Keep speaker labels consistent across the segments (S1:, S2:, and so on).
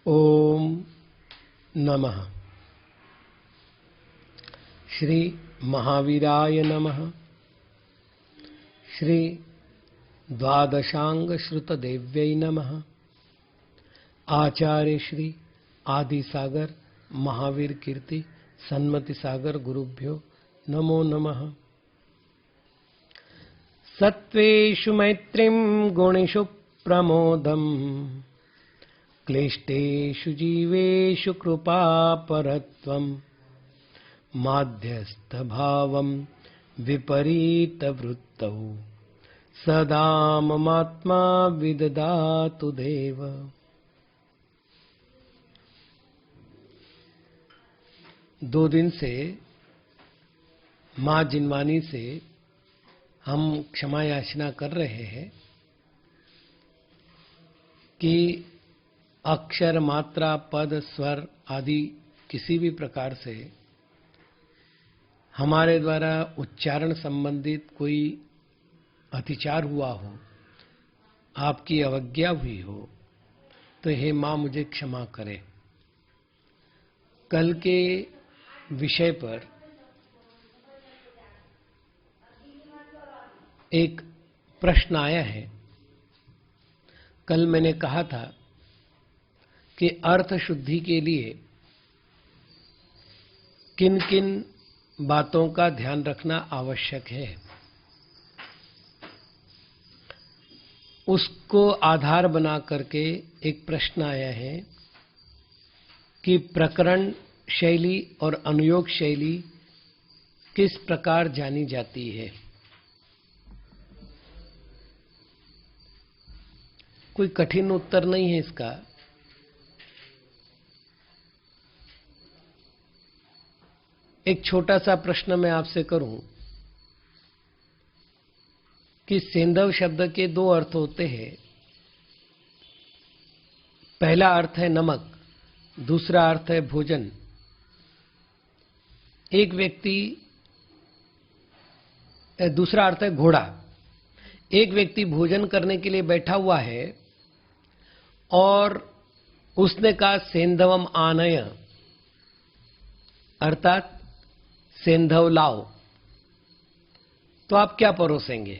S1: ओम नमः। श्री महावीराय नमः। श्री द्वादशांग श्रुत देव्यै नमः। आचार्य श्री आदि सागर महावीर कीर्ति सन्मति सागर गुरुभ्यो नमो नमः। सत्वेषु मैत्रीं गुणेषु प्रमोदम् क्लिष्टेषु जीवेषु कृपापरत्वम् माध्यस्थभावं विपरीतवृत्तौ सदा ममात्मा विदधातु देव। दो दिन से माँ जिनवानी से हम क्षमा याचना कर रहे हैं कि अक्षर मात्रा पद स्वर आदि किसी भी प्रकार से हमारे द्वारा उच्चारण संबंधित कोई अतिचार हुआ हो, आपकी अवज्ञा हुई हो तो हे माँ मुझे क्षमा करें। कल के विषय पर एक प्रश्न आया है। कल मैंने कहा था कि अर्थ शुद्धि के लिए किन किन बातों का ध्यान रखना आवश्यक है, उसको आधार बना करके एक प्रश्न आया है कि प्रकरण शैली और अनुयोग शैली किस प्रकार जानी जाती है। कोई कठिन उत्तर नहीं है इसका। एक छोटा सा प्रश्न मैं आपसे करूं कि सेंधव शब्द के दो अर्थ होते हैं। पहला अर्थ है नमक, दूसरा अर्थ है भोजन। एक व्यक्ति, दूसरा अर्थ है घोड़ा। एक व्यक्ति भोजन करने के लिए बैठा हुआ है और उसने कहा सेंधवम आनय, अर्थात सेंधव लाओ। तो आप क्या परोसेंगे,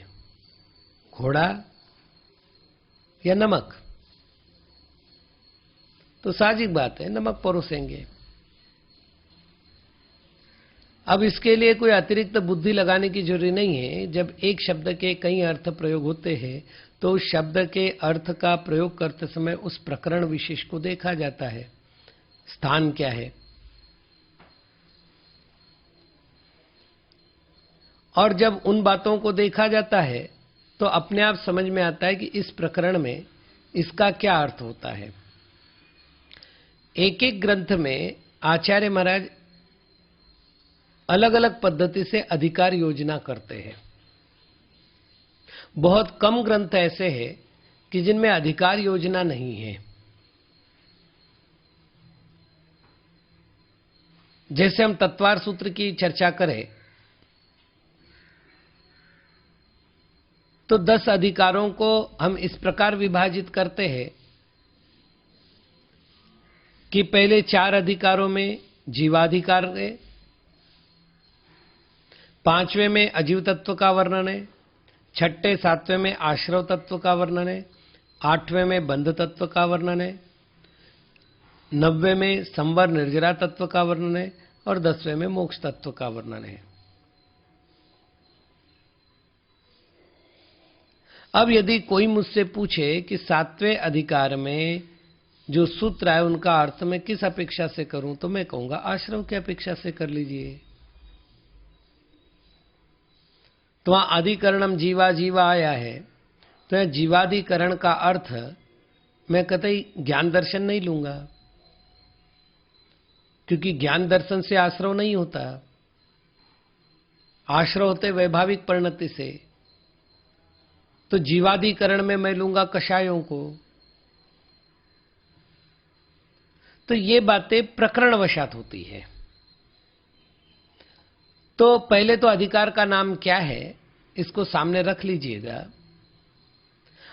S1: घोड़ा या नमक? तो साजिक बात है, नमक परोसेंगे। अब इसके लिए कोई अतिरिक्त बुद्धि लगाने की जरूरी नहीं है। जब एक शब्द के कई अर्थ प्रयोग होते हैं तो उस शब्द के अर्थ का प्रयोग करते समय उस प्रकरण विशेष को देखा जाता है, स्थान क्या है। और जब उन बातों को देखा जाता है तो अपने आप समझ में आता है कि इस प्रकरण में इसका क्या अर्थ होता है। एक एक ग्रंथ में आचार्य महाराज अलग अलग पद्धति से अधिकार योजना करते हैं। बहुत कम ग्रंथ ऐसे हैं कि जिनमें अधिकार योजना नहीं है। जैसे हम तत्वार सूत्र की चर्चा करें तो 10 अधिकारों को हम इस प्रकार विभाजित करते हैं कि पहले 4 अधिकारों में जीवाधिकार है, 5वें में अजीव तत्व का वर्णन है, 6ठे 7वें में आश्रव तत्व का वर्णन है, 8वें में बंध तत्व का वर्णन है, 9वें में संवर निर्जरा तत्व का वर्णन है और 10वें में मोक्ष तत्व का वर्णन है। अब यदि कोई मुझसे पूछे कि 7वें अधिकार में जो सूत्र है उनका अर्थ मैं किस अपेक्षा से करूं, तो मैं कहूंगा आश्रव की अपेक्षा से कर लीजिए। तो वहां अधिकरणम जीवा जीवा आया है, तो यह जीवाधिकरण का अर्थ मैं कतई ज्ञान दर्शन नहीं लूंगा, क्योंकि ज्ञान दर्शन से आश्रव नहीं होता। आश्रव होते वैभाविक परिणति से। तो जीवाधिकरण में मैं लूंगा कषायों को। तो ये बातें प्रकरणवशात होती है। तो पहले तो अधिकार का नाम क्या है इसको सामने रख लीजिएगा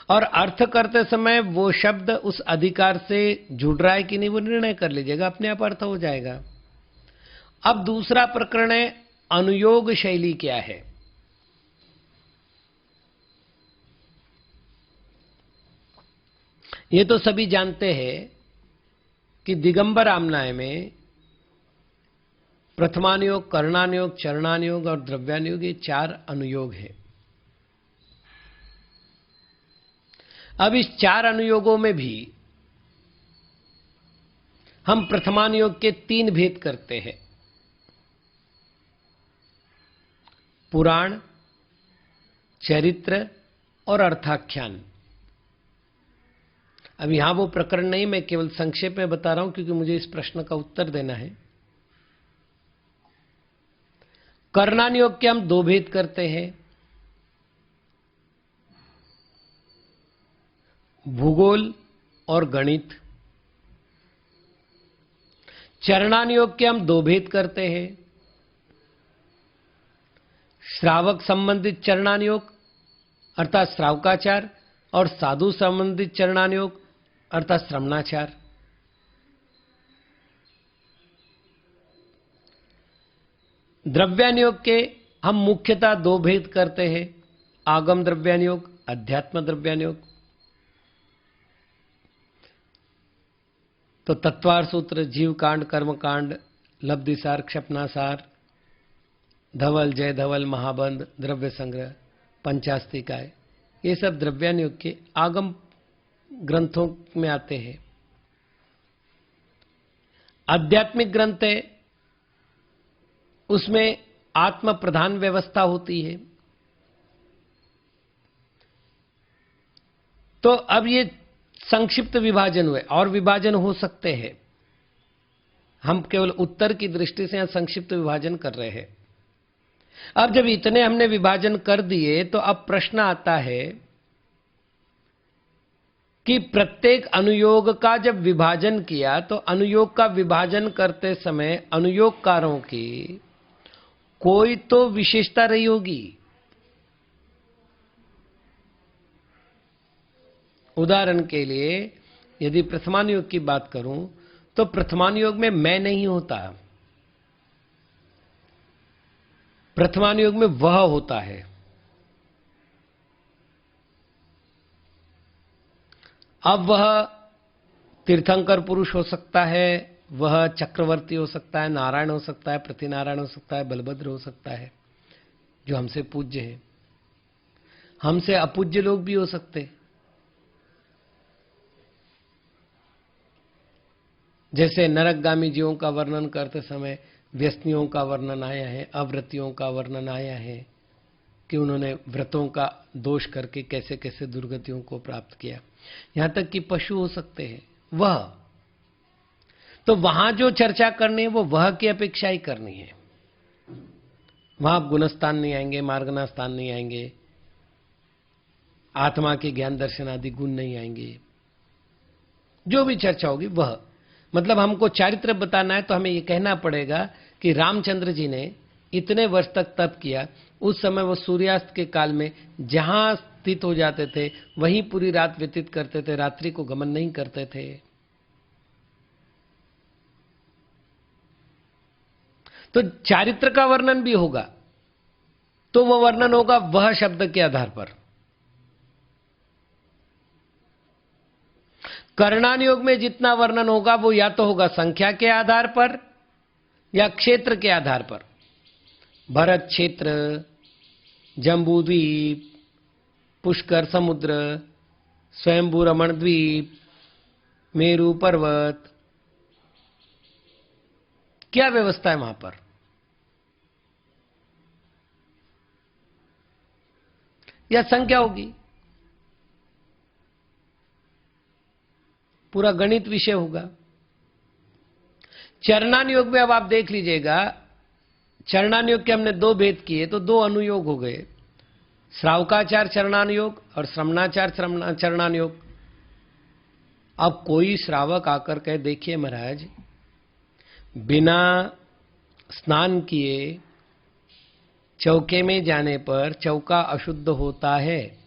S1: और अर्थ करते समय वो शब्द उस अधिकार से जुड़ रहा है कि नहीं, वो निर्णय कर लीजिएगा, अपने आप अर्थ हो जाएगा। अब दूसरा प्रकरण है अनुयोग शैली क्या है। ये तो सभी जानते हैं कि दिगंबर आमनाय में प्रथमानुयोग, कर्णानुयोग, चरणानुयोग और द्रव्यानुयोग, ये 4 अनुयोग है। अब इस 4 अनुयोगों में भी हम प्रथमानुयोग के 3 भेद करते हैं, पुराण, चरित्र और अर्थाख्यान। अब यहां वो प्रकरण नहीं, मैं केवल संक्षेप में बता रहा हूं क्योंकि मुझे इस प्रश्न का उत्तर देना है। कर्णानुयोग के हम 2 भेद करते हैं, भूगोल और गणित। चरणानुयोग के हम 2 भेद करते हैं, श्रावक संबंधित चरणानुयोग अर्थात श्रावकाचार और साधु संबंधित चरणानुयोग अर्थात श्रमणाचार। द्रव्यानुयोग के हम मुख्यतः 2 भेद करते हैं, आगम द्रव्यानुयोग, अध्यात्म द्रव्यानुयोग। तो तत्वार सूत्र, जीव कांड, कर्म कांड, लब्धिसार, क्षपनासार, धवल, जय धवल, महाबंध, द्रव्य संग्रह, पंचास्तिकाय, ये सब द्रव्यानुयोग के आगम ग्रंथों में आते हैं। आध्यात्मिक ग्रंथ है, उसमें आत्म प्रधान व्यवस्था होती है। तो अब ये संक्षिप्त विभाजन हुए, और विभाजन हो सकते हैं, हम केवल उत्तर की दृष्टि से यहां संक्षिप्त विभाजन कर रहे हैं। अब जब इतने हमने विभाजन कर दिए तो अब प्रश्न आता है कि प्रत्येक अनुयोग का जब विभाजन किया तो अनुयोग का विभाजन करते समय अनुयोगकारों की कोई तो विशेषता रही होगी। उदाहरण के लिए यदि प्रथमानुयोग की बात करूं तो प्रथमानुयोग में मैं नहीं होता, प्रथमानुयोग में वह होता है। अब वह तीर्थंकर पुरुष हो सकता है, वह चक्रवर्ती हो सकता है, नारायण हो सकता है, प्रतिनारायण हो सकता है, बलभद्र हो सकता है, जो हमसे पूज्य है। हमसे अपूज्य लोग भी हो सकते, जैसे नरकगामी जीवों का वर्णन करते समय व्यसनियों का वर्णन आया है, अव्रतियों का वर्णन आया है कि उन्होंने व्रतों का दोष करके कैसे कैसे दुर्गतियों को प्राप्त किया। यहां तक कि पशु हो सकते हैं। वह तो वहां जो चर्चा करनी है वो वह की अपेक्षा ही करनी है। वहां आप गुणस्थान नहीं आएंगे, मार्गना स्थान नहीं आएंगे, आत्मा के ज्ञान दर्शन आदि गुण नहीं आएंगे। जो भी चर्चा होगी वह, मतलब हमको चारित्र बताना है तो हमें यह कहना पड़ेगा कि रामचंद्र जी ने इतने वर्ष तक तप किया, उस समय वो सूर्यास्त के काल में जहां स्थित हो जाते थे वहीं पूरी रात व्यतीत करते थे, रात्रि को गमन नहीं करते थे। तो चारित्र का वर्णन भी होगा तो वह वर्णन होगा वह शब्द के आधार पर। कर्णानुयोग में जितना वर्णन होगा वो या तो होगा संख्या के आधार पर या क्षेत्र के आधार पर। भरत क्षेत्र, जम्बूद्वीप, पुष्कर समुद्र, स्वयंभू रमण द्वीप, मेरू पर्वत, क्या व्यवस्था है वहां पर। या संख्या होगी, पूरा गणित विषय होगा। चरणानुयोग में अब आप देख लीजिएगा, चरणानुयोग के हमने 2 भेद किए तो 2 अनुयोग हो गए, श्रावकाचार चरणानुयोग और श्रमणाचार चरणानुयोग। अब कोई श्रावक आकर कहे देखिए महाराज, बिना स्नान किए चौके में जाने पर चौका अशुद्ध होता है,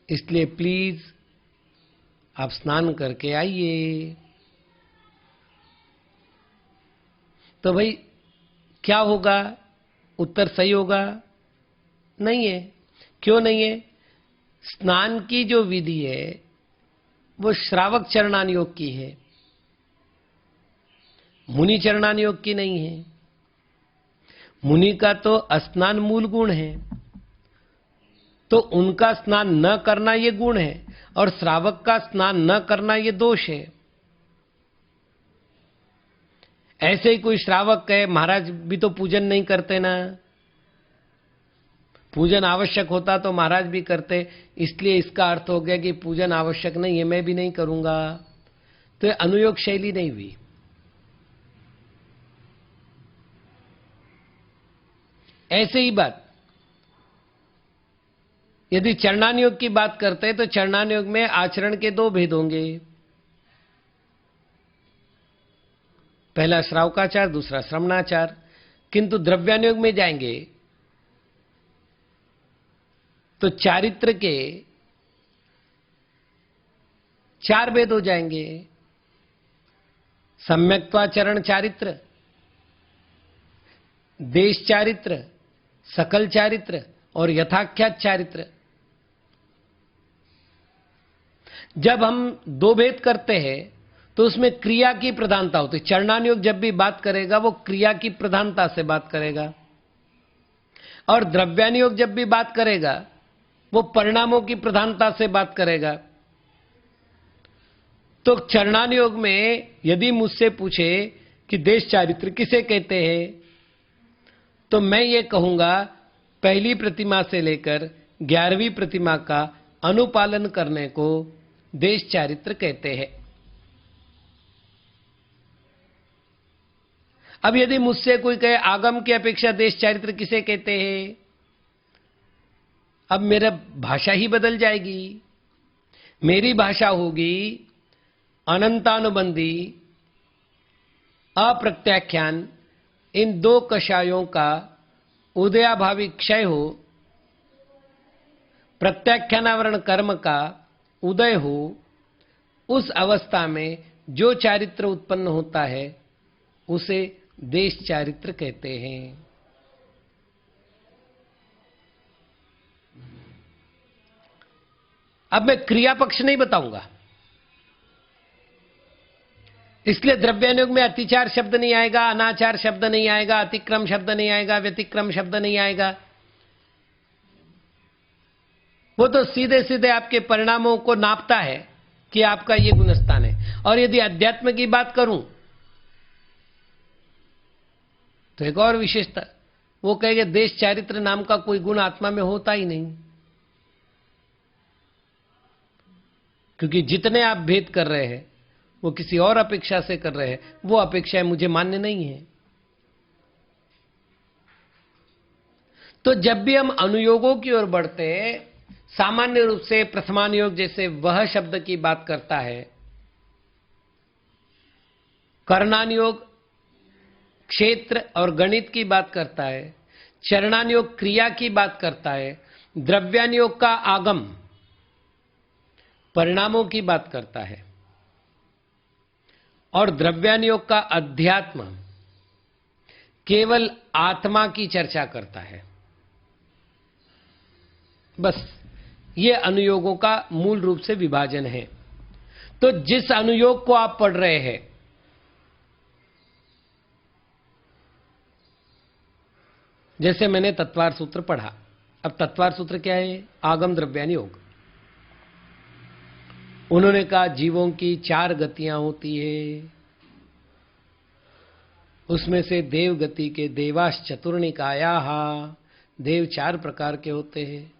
S1: इसलिए प्लीज आप स्नान करके आइए। तो भाई क्या होगा? उत्तर सही होगा? नहीं है। क्यों नहीं है? स्नान की जो विधि है वो श्रावक चरणान योग की है, मुनि चरणान योग की नहीं है। मुनि का तो स्नान मूल गुण है, तो उनका स्नान न करना ये गुण है, और श्रावक का स्नान न करना ये दोष है। ऐसे ही कोई श्रावक कहे महाराज भी तो पूजन नहीं करते ना, पूजन आवश्यक होता तो महाराज भी करते, इसलिए इसका अर्थ हो गया कि पूजन आवश्यक नहीं है, मैं भी नहीं करूंगा। तो ये अनुयोग शैली नहीं हुई। ऐसे ही बात यदि चरणान योग की बात करते हैं तो चरणान योग में आचरण के दो भेद होंगे, पहला श्रावकाचार, दूसरा श्रवणाचार। किंतु द्रव्यान योग में जाएंगे तो चारित्र के चार भेद हो जाएंगे, सम्यक्त्वाचरण चारित्र, देश चारित्र, सकल चारित्र और यथाख्यात चारित्र। जब हम दो भेद करते हैं तो उसमें क्रिया की प्रधानता होती है। चरणान योग जब भी बात करेगा वो क्रिया की प्रधानता से बात करेगा, और द्रव्यान योग जब भी बात करेगा वो परिणामों की प्रधानता से बात करेगा। तो चरणान योग में यदि मुझसे पूछे कि देश चारित्र किसे कहते हैं, तो मैं ये कहूंगा पहली प्रतिमा से लेकर 11वीं प्रतिमा का अनुपालन करने को देश चारित्र कहते हैं। अब यदि मुझसे कोई कहे आगम की अपेक्षा देश चारित्र किसे कहते हैं, अब मेरा भाषा ही बदल जाएगी। मेरी भाषा होगी अनंतानुबंधी अप्रत्याख्यान, इन दो कषायों का उदयाभावी क्षय हो, प्रत्याख्यानावरण कर्म का उदय हो, उस अवस्था में जो चारित्र उत्पन्न होता है उसे देश चारित्र कहते हैं। अब मैं क्रिया पक्ष नहीं बताऊंगा, इसलिए द्रव्यानुयोग में अतिचार शब्द नहीं आएगा, अनाचार शब्द नहीं आएगा, अतिक्रम शब्द नहीं आएगा, व्यतिक्रम शब्द नहीं आएगा। वो तो सीधे सीधे आपके परिणामों को नापता है कि आपका ये गुणस्थान है। और यदि अध्यात्म की बात करूं तो एक और विशेषता, वो कहेंगे देश चारित्र नाम का कोई गुण आत्मा में होता ही नहीं, क्योंकि जितने आप भेद कर रहे हैं वो किसी और अपेक्षा से कर रहे हैं, वो अपेक्षाएं मुझे मान्य नहीं है। तो जब भी हम अनुयोगों की ओर बढ़ते हैं, सामान्य रूप से प्रथमानुयोग जैसे वह शब्द की बात करता है, करणानुयोग क्षेत्र और गणित की बात करता है, चरणानुयोग क्रिया की बात करता है, द्रव्यानुयोग का आगम परिणामों की बात करता है, और द्रव्यानुयोग का अध्यात्म केवल आत्मा की चर्चा करता है। बस ये अनुयोगों का मूल रूप से विभाजन है। तो जिस अनुयोग को आप पढ़ रहे हैं, जैसे मैंने तत्वार सूत्र पढ़ा, अब तत्वार सूत्र क्या है? आगम द्रव्यानुयोग। उन्होंने कहा जीवों की 4 गतियां होती है, उसमें से देव गति के देवाश चतुर्निकाया, देव 4 प्रकार के होते हैं।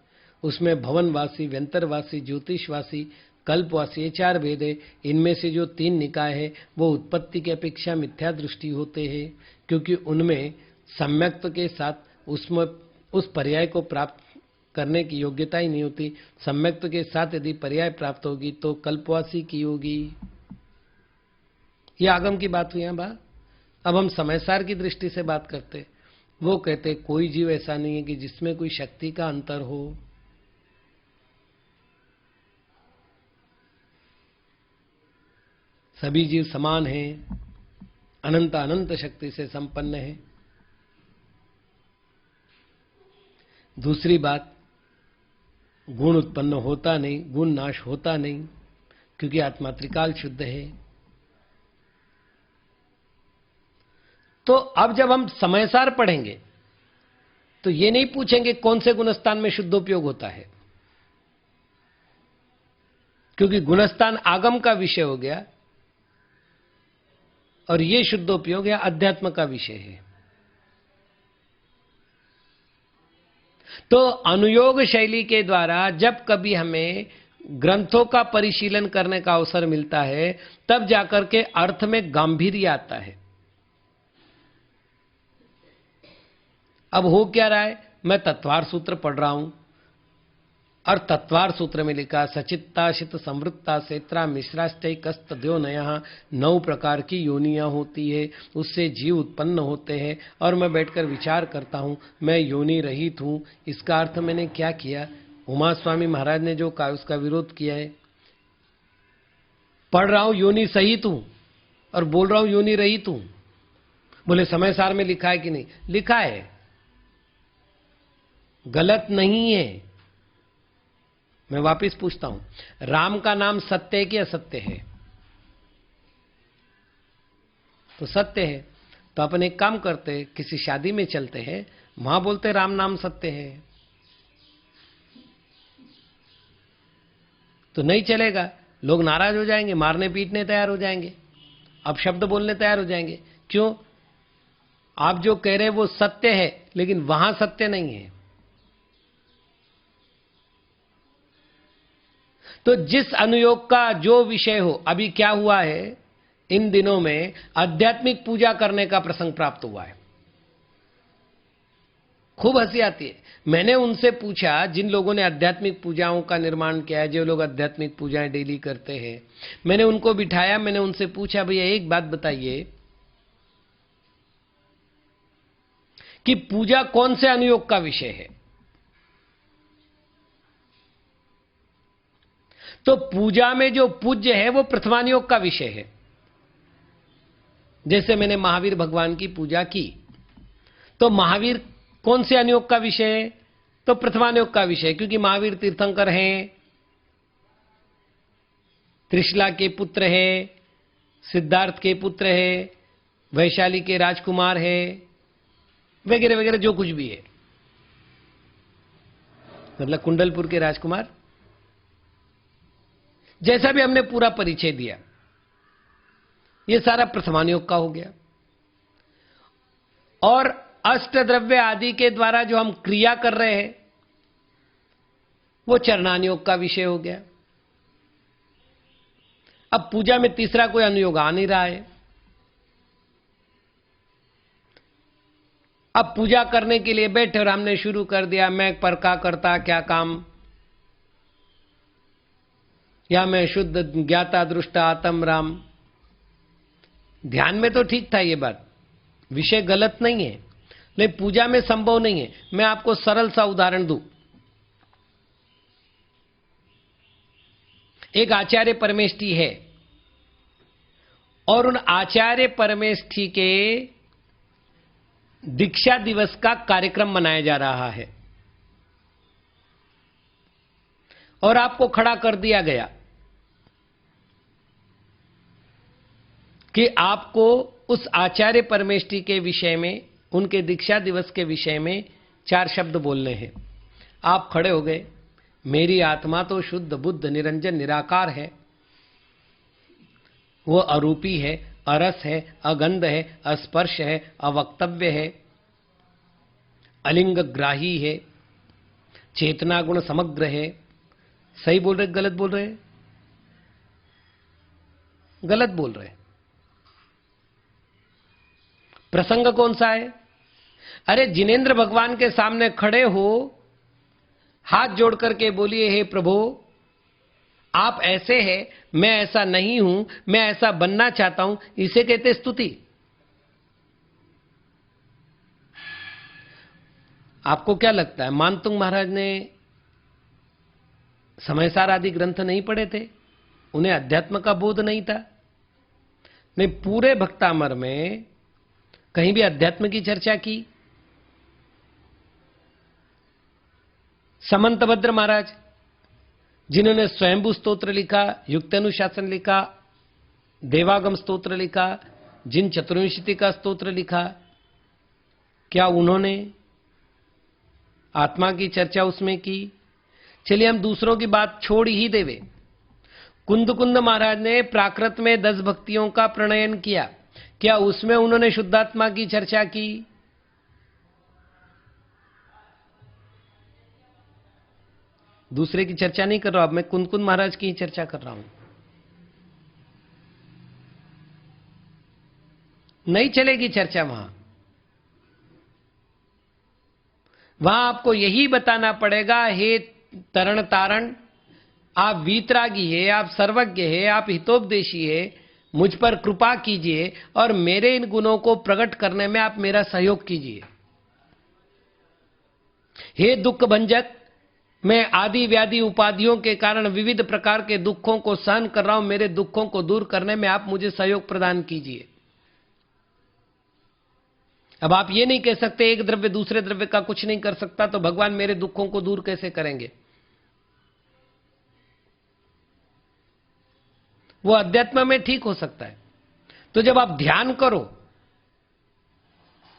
S1: उसमें भवनवासी, व्यंतरवासी, ज्योतिषवासी, कल्पवासी, ये 4 भेद है। इनमें से जो 3 निकाय है वो उत्पत्ति की अपेक्षा मिथ्या दृष्टि होते हैं, क्योंकि उनमें सम्यक्त्व के साथ उसमें उस पर्याय को प्राप्त करने की योग्यता ही नहीं होती। सम्यक्त्व के साथ यदि पर्याय प्राप्त होगी तो कल्पवासी की होगी। ये आगम की बात हुई है बा। अब हम समयसार की दृष्टि से बात करते, वो कहते कोई जीव ऐसा नहीं है कि जिसमें कोई शक्ति का अंतर हो। सभी जीव समान हैं, अनंत अनंत शक्ति से संपन्न है। दूसरी बात, गुण उत्पन्न होता नहीं, गुण नाश होता नहीं, क्योंकि आत्मा त्रिकाल शुद्ध है। तो अब जब हम समयसार पढ़ेंगे तो ये नहीं पूछेंगे कौन से गुणस्थान में शुद्धोपयोग होता है, क्योंकि गुणस्थान आगम का विषय हो गया और ये शुद्धोपयोग या अध्यात्म का विषय है। तो अनुयोग शैली के द्वारा जब कभी हमें ग्रंथों का परिशीलन करने का अवसर मिलता है, तब जाकर के अर्थ में गांभीर्य आता है। अब हो क्या रहा है, मैं तत्वार सूत्र पढ़ रहा हूं और तत्वार सूत्र में लिखा सचित्ता शित संवृत्ता सेत्रा मिश्राष्टैकस्तद्यो नयः, 9 प्रकार की योनियां होती है, उससे जीव उत्पन्न होते हैं। और मैं बैठकर विचार करता हूं मैं योनि रहित हूं, इसका अर्थ मैंने क्या किया। उमा स्वामी महाराज ने जो कहा उसका विरोध किया है। पढ़ रहा हूं योनि सहित हूं और बोल रहा हूं योनि रहित हूं। बोले समय सार में लिखा है कि नहीं? लिखा है, गलत नहीं है। मैं वापस पूछता हूं, राम का नाम सत्य है कि असत्य है? तो सत्य है। तो अपन एक काम करते, किसी शादी में चलते हैं, वहां बोलते राम नाम सत्य है, तो नहीं चलेगा। लोग नाराज हो जाएंगे, मारने पीटने तैयार हो जाएंगे, अब शब्द बोलने तैयार हो जाएंगे। क्यों? आप जो कह रहे हैं वो सत्य है, लेकिन वहां सत्य नहीं है। तो जिस अनुयोग का जो विषय हो, अभी क्या हुआ है, इन दिनों में आध्यात्मिक पूजा करने का प्रसंग प्राप्त हुआ है। खूब हंसी आती है। मैंने उनसे पूछा, जिन लोगों ने आध्यात्मिक पूजाओं का निर्माण किया है, जो लोग आध्यात्मिक पूजाएं डेली करते हैं, मैंने उनको बिठाया, मैंने उनसे पूछा, भैया एक बात बताइए कि पूजा कौन से अनुयोग का विषय है? तो पूजा में जो पूज्य है वो प्रथमानुयोग का विषय है। जैसे मैंने महावीर भगवान की पूजा की, तो महावीर कौन से अनुयोग का विषय है? तो प्रथमानुयोग का विषय, क्योंकि महावीर तीर्थंकर हैं, त्रिशला के पुत्र हैं, सिद्धार्थ के पुत्र हैं, वैशाली के राजकुमार हैं, वगैरह वगैरह जो कुछ भी है, मतलब कुंडलपुर के राजकुमार, जैसा भी हमने पूरा परिचय दिया, ये सारा प्रथमानुयोग का हो गया। और अष्टद्रव्य आदि के द्वारा जो हम क्रिया कर रहे हैं वो चरणानुयोग का विषय हो गया। अब पूजा में तीसरा कोई अनुयोग आ नहीं रहा है। अब पूजा करने के लिए बैठे और हमने शुरू कर दिया, मैं पर का करता क्या काम, या मैं शुद्ध ज्ञाता दृष्टा आत्म राम। ध्यान में तो ठीक था ये बात, विषय गलत नहीं है, लेकिन पूजा में संभव नहीं है। मैं आपको सरल सा उदाहरण दूं। एक आचार्य परमेष्ठी है और उन आचार्य परमेष्ठी के दीक्षा दिवस का कार्यक्रम मनाया जा रहा है और आपको खड़ा कर दिया गया कि आपको उस आचार्य परमेष्ठी के विषय में, उनके दीक्षा दिवस के विषय में 4 शब्द बोलने हैं। आप खड़े हो गए, मेरी आत्मा तो शुद्ध बुद्ध निरंजन निराकार है, वो अरूपी है, अरस है, अगंध है, अस्पर्श है, अवक्तव्य है, अलिंग ग्राही है, चेतना गुण समग्र है। सही बोल रहे, गलत बोल रहे? गलत बोल रहे। प्रसंग कौन सा है? अरे जिनेंद्र भगवान के सामने खड़े हो, हाथ जोड़ करके बोलिए, हे प्रभु आप ऐसे हैं, मैं ऐसा नहीं हूं, मैं ऐसा बनना चाहता हूं, इसे कहते स्तुति। आपको क्या लगता है, मानतुंग महाराज ने समयसार आदि ग्रंथ नहीं पढ़े थे? उन्हें अध्यात्म का बोध नहीं था? ने पूरे भक्तामर में कहीं भी अध्यात्म की चर्चा की? समंतभद्र महाराज, जिन्होंने स्वयंभू स्तोत्र लिखा, युक्तानुशासन लिखा, देवागम स्तोत्र लिखा, जिन चतुर्विंशति का स्तोत्र लिखा, क्या उन्होंने आत्मा की चर्चा उसमें की? चलिए हम दूसरों की बात छोड़ ही देवे। कुंद महाराज ने प्राकृत में 10 भक्तियों का प्रणयन किया, क्या उसमें उन्होंने शुद्धात्मा की चर्चा की? दूसरे की चर्चा नहीं कर रहा हूं, अब मैं कुंद महाराज की ही चर्चा कर रहा हूं। नहीं चलेगी चर्चा वहां आपको यही बताना पड़ेगा, हे तरण तारण, आप वीतरागी है, आप सर्वज्ञ है, आप हितोपदेशी है, मुझ पर कृपा कीजिए और मेरे इन गुणों को प्रकट करने में आप मेरा सहयोग कीजिए। हे दुख भंजक, मैं आदि व्याधि उपाधियों के कारण विविध प्रकार के दुखों को सहन कर रहा हूं, मेरे दुखों को दूर करने में आप मुझे सहयोग प्रदान कीजिए। अब आप ये नहीं कह सकते एक द्रव्य दूसरे द्रव्य का कुछ नहीं कर सकता, तो भगवान मेरे दुखों को दूर कैसे करेंगे? वो अध्यात्म में ठीक हो सकता है। तो जब आप ध्यान करो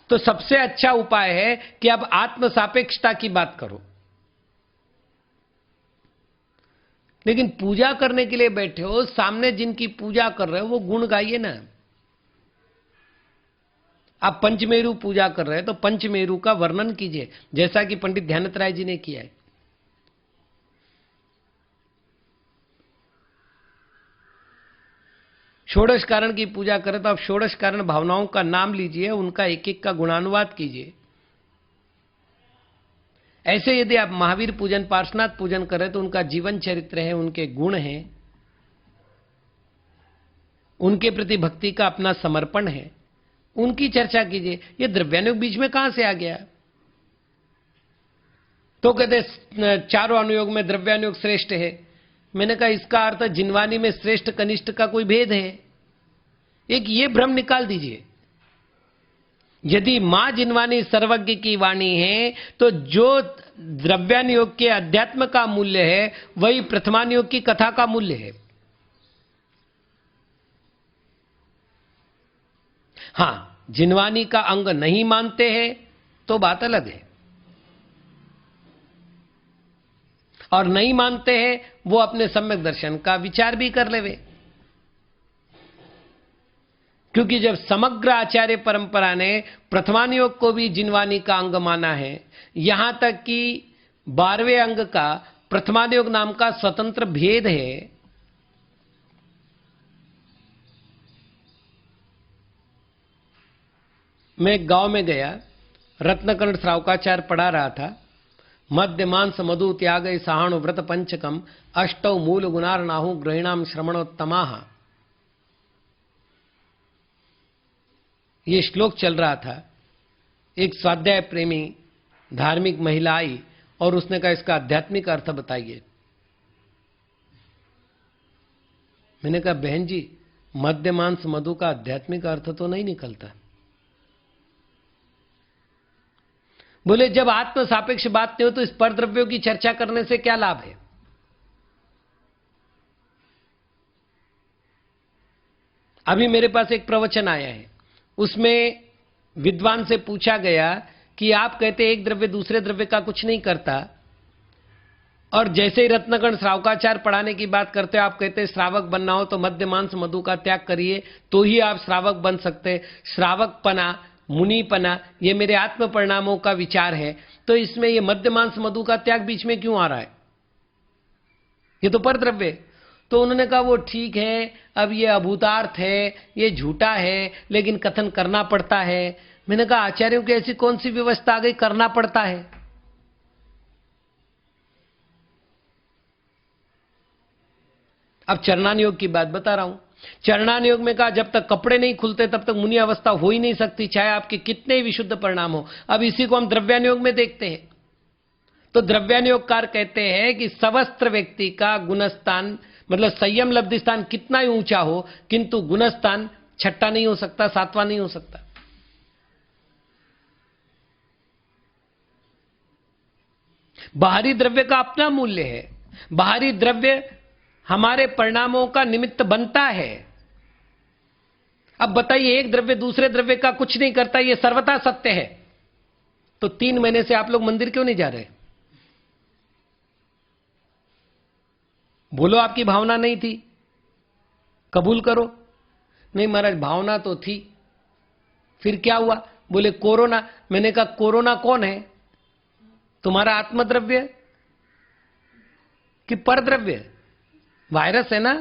S1: तो सबसे अच्छा उपाय है कि आप आत्म सापेक्षता की बात करो। लेकिन पूजा करने के लिए बैठे हो, सामने जिनकी पूजा कर रहे हो वो गुण गाइए ना। आप पंचमेरु पूजा कर रहे हैं तो पंचमेरु का वर्णन कीजिए, जैसा कि पंडित ध्यानत राय जी ने किया है। षोडश कारण की पूजा करें तो आप षोडश कारण भावनाओं का नाम लीजिए, उनका एक एक का गुणानुवाद कीजिए। ऐसे यदि आप महावीर पूजन, पार्श्वनाथ पूजन करें तो उनका जीवन चरित्र है, उनके गुण हैं, उनके प्रति भक्ति का अपना समर्पण है, उनकी चर्चा कीजिए। ये द्रव्यानुयोग बीच में कहां से आ गया? तो कहते चारों अनुयोग में द्रव्यानुयोग श्रेष्ठ है। मैंने कहा इसका अर्थ जिनवानी में श्रेष्ठ कनिष्ठ का कोई भेद है? एक ये भ्रम निकाल दीजिए। यदि मां जिनवानी सर्वज्ञ की वाणी है तो जो द्रव्यानुयोग के अध्यात्म का मूल्य है वही प्रथमानुयोग की कथा का मूल्य है। हां, जिनवानी का अंग नहीं मानते हैं तो बात अलग है, और नहीं मानते हैं वो अपने सम्यक दर्शन का विचार भी कर लेवे। क्योंकि जब समग्र आचार्य परंपरा ने प्रथमानुयोग को भी जिनवानी का अंग माना है, यहां तक कि 12वें अंग का प्रथमानुयोग नाम का स्वतंत्र भेद है, मैं एक गांव में गया, रत्नकर्ण श्रावकाचार्य पढ़ा रहा था। मध्य मांस मधु त्याग साहण व्रत पंचकम अष्टौ मूल गुणार्णाहु गृहिणाम श्रवणोत्तमाः, ये श्लोक चल रहा था। एक स्वाध्याय प्रेमी धार्मिक महिला आई और उसने कहा इसका आध्यात्मिक अर्थ बताइए। मैंने कहा बहन जी, मध्य मांस मधु का आध्यात्मिक अर्थ तो नहीं निकलता। बोले जब आत्म सापेक्ष बात नहीं हो तो इस पर द्रव्यों की चर्चा करने से क्या लाभ है? अभी मेरे पास एक प्रवचन आया है, उसमें विद्वान से पूछा गया कि आप कहते एक द्रव्य दूसरे द्रव्य का कुछ नहीं करता, और जैसे ही रत्नकर्ण श्रावकाचार्य पढ़ाने की बात करते हो आप कहते श्रावक बनना हो तो मध्य मांस मधु का त्याग करिए तो ही आप श्रावक बन सकते। श्रावकपना, मुनिपना, ये मेरे आत्म परिणामों का विचार है, तो इसमें ये मध्य मांस मधु का त्याग बीच में क्यों आ रहा है? ये तो परद्रव्य। तो उन्होंने कहा वो ठीक है, अब ये अभूतार्थ है, ये झूठा है, लेकिन कथन करना पड़ता है। मैंने कहा आचार्यों की ऐसी कौन सी व्यवस्था आ गई करना पड़ता है? अब चरणानुयोग की बात बता रहा हूं। चरणानुयोग में कहा जब तक कपड़े नहीं खुलते तब तक मुनि अवस्था हो ही नहीं सकती, चाहे आपके कितने ही विशुद्ध परिणाम हो। अब इसी को हम द्रव्यानुयोग में देखते हैं। तो द्रव्यानुयोगकार कहते हैं कि सवस्त्र व्यक्ति का गुणस्थान, मतलब संयम लब्धि स्थान कितना ही ऊंचा हो, किंतु गुणस्थान छठा नहीं हो सकता, सातवां नहीं हो सकता। बाहरी द्रव्य का अपना मूल्य है। बाहरी द्रव्य हमारे परिणामों का निमित्त बनता है। अब बताइए, एक द्रव्य दूसरे द्रव्य का कुछ नहीं करता, यह सर्वथा सत्य है, तो 3 महीने से आप लोग मंदिर क्यों नहीं जा रहे? बोलो आपकी भावना नहीं थी, कबूल करो। नहीं महाराज, भावना तो थी। फिर क्या हुआ? बोले कोरोना। मैंने कहा कोरोना कौन है? तुम्हारा आत्मद्रव्य कि परद्रव्य? वायरस है ना,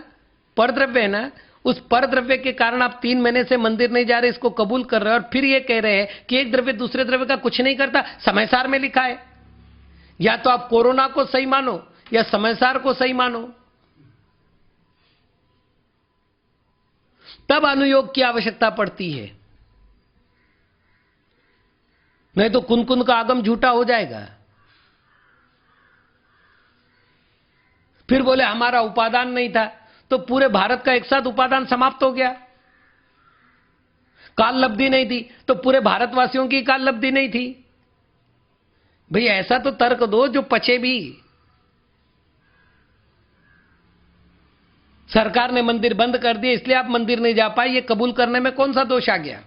S1: परद्रव्य है ना। उस परद्रव्य के कारण आप 3 महीने से मंदिर नहीं जा रहे, इसको कबूल कर रहे हैं, और फिर ये कह रहे हैं कि एक द्रव्य दूसरे द्रव्य का कुछ नहीं करता। समयसार में लिखा है। या तो आप कोरोना को सही मानो या समयसार को सही मानो, तब अनुयोग की आवश्यकता पड़ती है। नहीं तो कुन का आगम झूठा हो जाएगा। फिर बोले हमारा उपादान नहीं था, तो पूरे भारत का एक साथ उपादान समाप्त हो गया। काल लब्धि नहीं थी, तो पूरे भारतवासियों की काल लब्धि नहीं थी। भाई ऐसा तो तर्क दो जो पचे भी। सरकार ने मंदिर बंद कर दिए, इसलिए आप मंदिर नहीं जा पाए, ये कबूल करने में कौन सा दोष आ गया?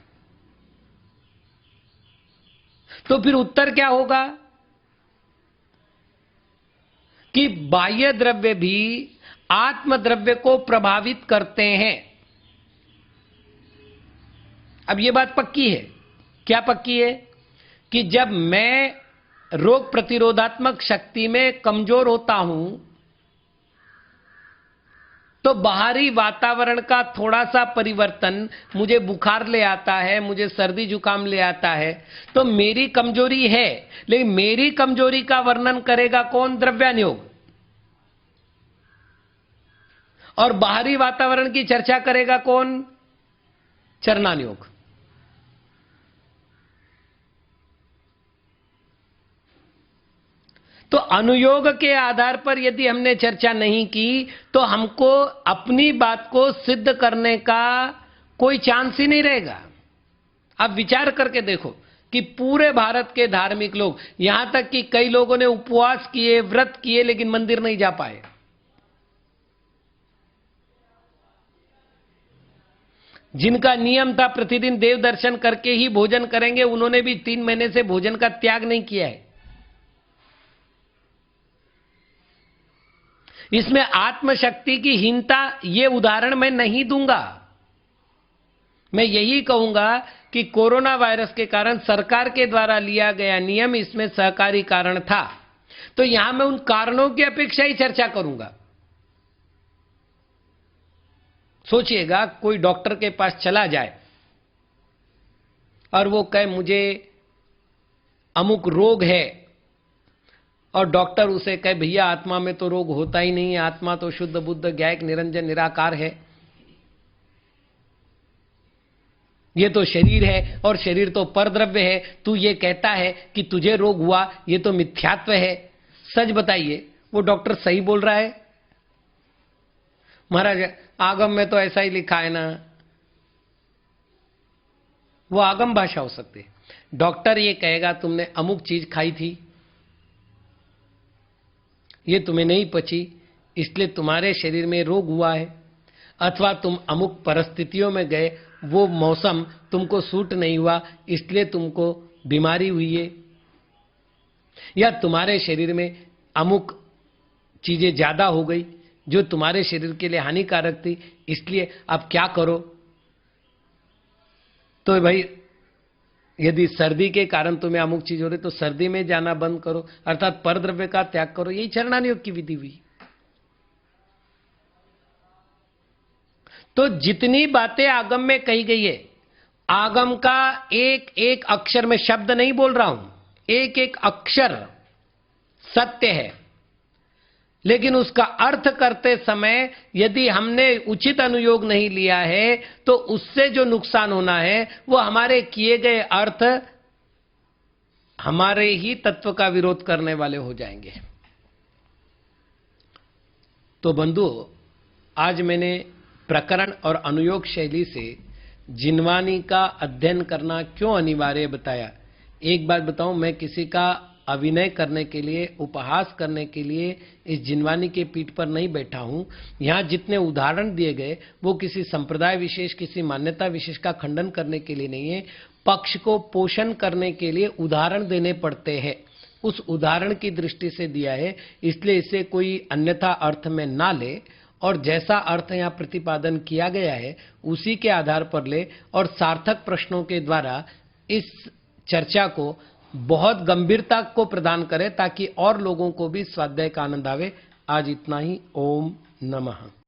S1: तो फिर उत्तर क्या होगा कि बाह्य द्रव्य भी आत्म द्रव्य को प्रभावित करते हैं। अब यह बात पक्की है। क्या पक्की है? कि जब मैं रोग प्रतिरोधात्मक शक्ति में कमजोर होता हूं, तो बाहरी वातावरण का थोड़ा सा परिवर्तन, मुझे बुखार ले आता है, मुझे सर्दी जुकाम ले आता है, तो मेरी कमजोरी है। लेकिन मेरी कमजोरी का वर्णन करेगा कौन? द्रव्यानुयोग। और बाहरी वातावरण की चर्चा करेगा कौन? चरणानुयोग। तो अनुयोग के आधार पर यदि हमने चर्चा नहीं की, तो हमको अपनी बात को सिद्ध करने का कोई चांस ही नहीं रहेगा। आप विचार करके देखो कि पूरे भारत के धार्मिक लोग, यहां तक कि कई लोगों ने उपवास किए, व्रत किए, लेकिन मंदिर नहीं जा पाए। जिनका नियम था प्रतिदिन देव दर्शन करके ही भोजन करेंगे, उन्होंने भी 3 महीने से भोजन का त्याग नहीं किया है। इसमें आत्मशक्ति की हीनता, ये उदाहरण मैं नहीं दूंगा। मैं यही कहूंगा कि कोरोना वायरस के कारण सरकार के द्वारा लिया गया नियम इसमें सहकारी कारण था। तो यहां मैं उन कारणों की अपेक्षा ही चर्चा करूंगा। सोचिएगा, कोई डॉक्टर के पास चला जाए और वो कहे मुझे अमुक रोग है, और डॉक्टर उसे कहे भैया आत्मा में तो रोग होता ही नहीं है, आत्मा तो शुद्ध बुद्ध ज्ञायक निरंजन निराकार है, ये तो शरीर है और शरीर तो परद्रव्य है, तू ये कहता है कि तुझे रोग हुआ, ये तो मिथ्यात्व है। सच बताइए, वो डॉक्टर सही बोल रहा है? महाराज आगम में तो ऐसा ही लिखा है ना। वो आगम भाषा हो सकती है। डॉक्टर ये कहेगा तुमने अमुक चीज खाई थी, ये तुम्हें नहीं पची, इसलिए तुम्हारे शरीर में रोग हुआ है, अथवा तुम अमुक परिस्थितियों में गए, वो मौसम तुमको सूट नहीं हुआ, इसलिए तुमको बीमारी हुई है, या तुम्हारे शरीर में अमुक चीजें ज्यादा हो गई जो तुम्हारे शरीर के लिए हानिकारक थी, इसलिए अब क्या करो? तो भाई यदि सर्दी के कारण तुम्हें अमुक चीज हो रही तो सर्दी में जाना बंद करो, अर्थात परद्रव्य का त्याग करो। यही चरणानुयोग की विधि हुई। तो जितनी बातें आगम में कही गई है, आगम का एक एक अक्षर में, शब्द नहीं बोल रहा हूं, एक एक अक्षर सत्य है, लेकिन उसका अर्थ करते समय यदि हमने उचित अनुयोग नहीं लिया है, तो उससे जो नुकसान होना है वो हमारे किए गए अर्थ हमारे ही तत्व का विरोध करने वाले हो जाएंगे। तो बंधुओं, आज मैंने प्रकरण और अनुयोग शैली से जिनवानी का अध्ययन करना क्यों अनिवार्य बताया। एक बात बताऊं, मैं किसी का अभिनय करने के लिए, उपहास करने के लिए इस जिनवानी के पीठ पर नहीं बैठा हूं। यहां जितने उदाहरण दिए गए वो किसी संप्रदाय विशेष, किसी मान्यता विशेष का खंडन करने के लिए नहीं है, पक्ष को पोषण करने के लिए उदाहरण देने पड़ते हैं। उस उदाहरण की दृष्टि से दिया है, इसलिए इसे कोई अन्यथा अर्थ में ना ले और जैसा अर्थ यहाँ प्रतिपादन किया गया है उसी के आधार पर ले और सार्थक प्रश्नों के द्वारा इस चर्चा को बहुत गंभीरता को प्रदान करे ताकि और लोगों को भी स्वाध्याय का आनंद आवे। आज इतना ही। ओम नमः।